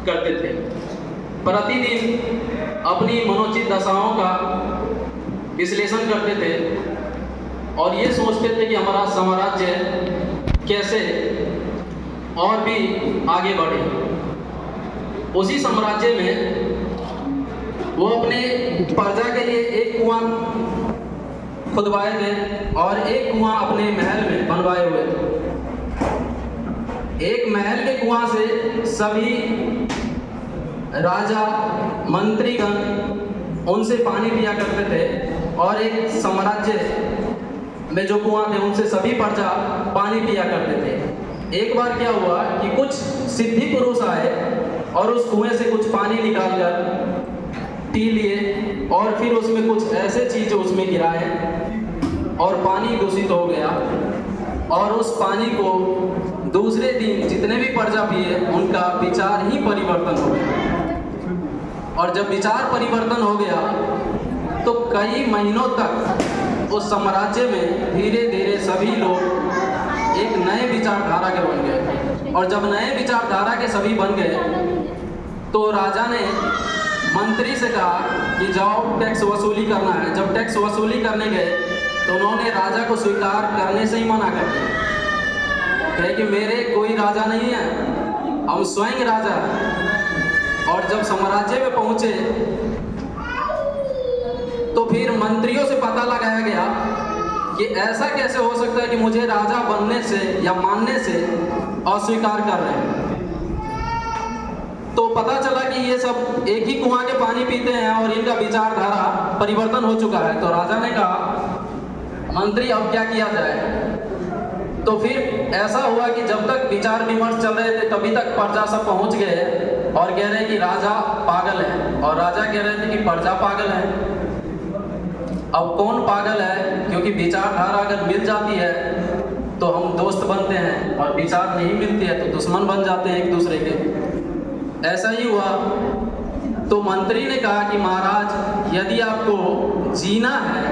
करते थे। प्रतिदिन अपनी मनोचित दशाओं का विश्लेषण करते थे और ये सोचते थे कि हमारा साम्राज्य कैसे और भी आगे बढ़े। उसी साम्राज्य में वो अपने प्रजा के लिए एक कुआं खुदवाए थे और एक कुआं अपने महल में बनवाए हुए थे। एक महल के कुआं से सभी राजा मंत्रीगण उनसे पानी पिया करते थे और एक साम्राज्य में जो कुआं थे उनसे सभी प्रजा पानी पिया करते थे। एक बार क्या हुआ कि कुछ सिद्धि पुरुष आए और उस कुएं से कुछ पानी निकालकर पी लिए और फिर उसमें कुछ ऐसे चीज़ उसमें गिराए और पानी दूषित हो गया। और उस पानी को दूसरे दिन जितने भी प्रजा पिए उनका विचार ही परिवर्तन हो गया। और जब विचार परिवर्तन हो गया तो कई महीनों तक उस साम्राज्य में धीरे धीरे सभी लोग एक नए विचारधारा के बन गए। और जब नए विचारधारा के सभी बन गए तो राजा ने मंत्री से कहा कि जाओ टैक्स वसूली करना है। जब टैक्स वसूली करने गए तो उन्होंने राजा को स्वीकार करने से ही मना कर दिया। कहे कि मेरे कोई राजा नहीं है, हम स्वयं राजा हैं। और जब साम्राज्य में पहुंचे तो फिर मंत्रियों से पता लगाया गया कि ऐसा कैसे हो सकता है कि मुझे राजा बनने से या मानने से अस्वीकार कर रहे हैं। तो पता चला कि ये सब एक ही कुआं के पानी पीते हैं और इनका विचारधारा परिवर्तन हो चुका है। तो राजा ने कहा मंत्री अब क्या किया जाए। तो फिर ऐसा हुआ कि जब तक विचार विमर्श चल रहे थे तभी तक प्रजा सब पहुंच गए और कह रहे कि राजा पागल है और राजा कह रहे थे कि प्रजा पागल है। अब कौन पागल है, क्योंकि विचारधारा अगर मिल जाती है तो हम दोस्त बनते हैं और विचार नहीं मिलती है तो दुश्मन बन जाते हैं एक दूसरे के। ऐसा ही हुआ। तो मंत्री ने कहा कि महाराज यदि आपको जीना है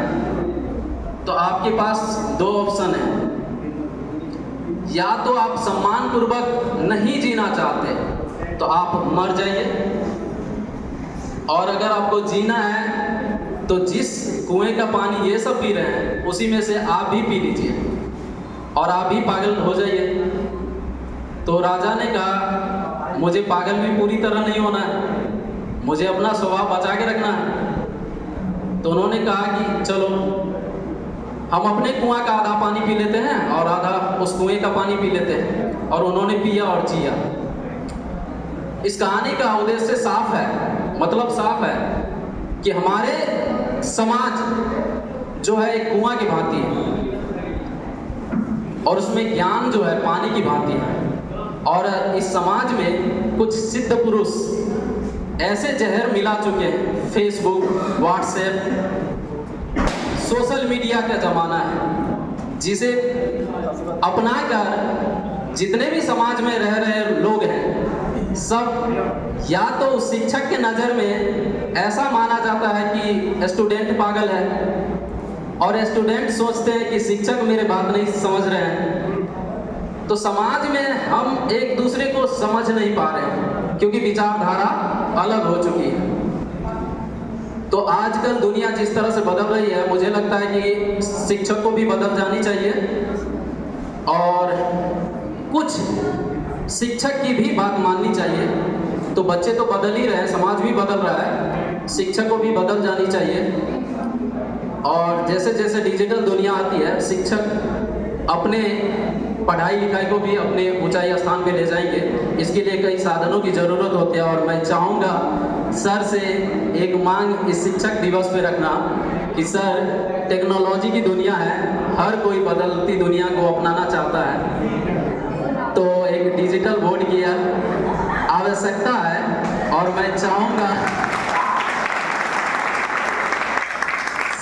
तो आपके पास दो ऑप्शन है। या तो आप सम्मान पूर्वक नहीं जीना चाहते तो आप मर जाइए, और अगर आपको जीना है तो जिस कुएं का पानी ये सब पी रहे हैं उसी में से आप भी पी लीजिए और आप भी पागल हो जाइए। तो राजा ने कहा मुझे पागल भी पूरी तरह नहीं होना है, मुझे अपना स्वभाव बचा के रखना है। तो उन्होंने कहा कि चलो हम अपने कुआं का आधा पानी पी लेते हैं और आधा उस कुएं का पानी पी लेते हैं। और उन्होंने पिया और जिया। इस कहानी का उद्देश्य साफ है, मतलब साफ है कि हमारे समाज जो है एक कुआं की भांति है और उसमें ज्ञान जो है पानी की भांति है। और इस समाज में कुछ सिद्ध पुरुष ऐसे जहर मिला चुके हैं। फेसबुक, व्हाट्सएप, सोशल मीडिया का ज़माना है, जिसे अपनाकर जितने भी समाज में रह रहे लोग हैं सब या तो शिक्षक के नज़र में ऐसा माना जाता है कि स्टूडेंट पागल है और स्टूडेंट सोचते हैं कि शिक्षक मेरे बात नहीं समझ रहे हैं। तो समाज में हम एक दूसरे को समझ नहीं पा रहे हैं क्योंकि विचारधारा अलग हो चुकी है। तो आजकल दुनिया जिस तरह से बदल रही है, मुझे लगता है कि शिक्षक को भी बदल जानी चाहिए और कुछ शिक्षक की भी बात माननी चाहिए। तो बच्चे तो बदल ही रहे हैं, समाज भी बदल रहा है, शिक्षक को भी बदल जानी चाहिए। और जैसे जैसे डिजिटल दुनिया आती है, शिक्षक अपने पढ़ाई लिखाई को भी अपने ऊंचाई स्थान पे ले जाएंगे। इसके लिए कई साधनों की ज़रूरत होती है और मैं चाहूँगा सर से एक मांग इस शिक्षक दिवस पे रखना कि सर, टेक्नोलॉजी की दुनिया है, हर कोई बदलती दुनिया को अपनाना चाहता है, तो एक डिजिटल बोर्ड की आवश्यकता है। और मैं चाहूँगा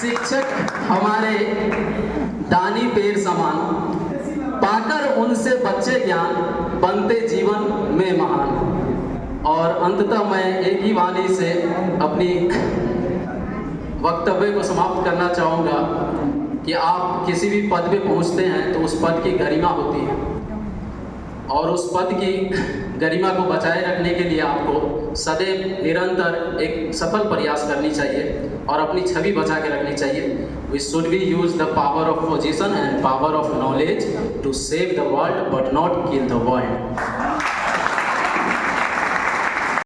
शिक्षक हमारे दानी पेड़ समान, पाकर उनसे बच्चे ज्ञान, बनते जीवन में महान। और अंततः मैं एक ही वाणी से अपनी वक्तव्य को समाप्त करना चाहूँगा कि आप किसी भी पद पे पहुँचते हैं तो उस पद की गरिमा होती है। और उस पद की गरिमा को बचाए रखने के लिए आपको सदैव निरंतर एक सफल प्रयास करनी चाहिए और अपनी छवि बचा के रखनी चाहिए। We should be use the power of position and power of knowledge to save the world but not kill the world.